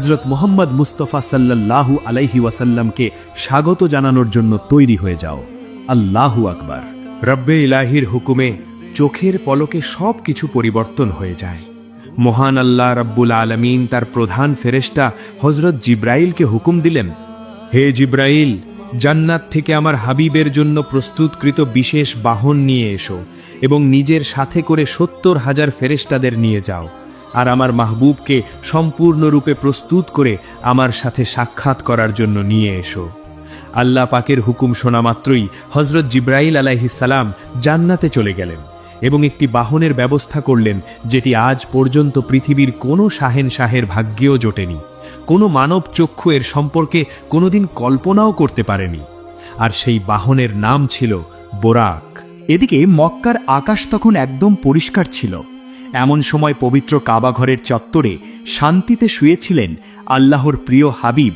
হজরত মুহাম্মদ মুস্তাফা সাল্লাল্লাহু আলাইহি ওয়াসাল্লামকে স্বাগত জানানোর জন্য তৈরি হয়ে যাও। আল্লাহু আকবার। রব্বে ইলাহির হুকুমে চোখের পলকে সব কিছু পরিবর্তন হয়ে যায়। মহান আল্লাহ রব্বুল আলমিন তার প্রধান ফেরেশতা হজরত জিব্রাইলকে হুকুম দিলেন, হে জিব্রাইল, জান্নাত থেকে আমার হাবিবের জন্য প্রস্তুতকৃত বিশেষ বাহন নিয়ে এসো এবং নিজের সাথে করে ৭০,০০০ ফেরেশতাদের নিয়ে যাও, আর আমার মাহবুবকে সম্পূর্ণরূপে প্রস্তুত করে আমার সাথে সাক্ষাৎ করার জন্য নিয়ে এসো। আল্লাহ পাকের হুকুম শোনা মাত্রই হজরত জিব্রাইল আলাইহিস সালাম জান্নাতে চলে গেলেন এবং একটি বাহনের ব্যবস্থা করলেন, যেটি আজ পর্যন্ত পৃথিবীর কোনো শাহেনশাহের ভাগ্যেও জোটেনি। কোনো মানব চক্ষু এর সম্পর্কে কোনোদিন কল্পনাও করতে পারেনি। আর সেই বাহনের নাম ছিল বোরাক। এদিকে মক্কার আকাশ তখন একদম পরিষ্কার ছিল। এমন সময় পবিত্র কাবা ঘরের চত্বরে শান্তিতে শুয়েছিলেন আল্লাহর প্রিয় হাবিব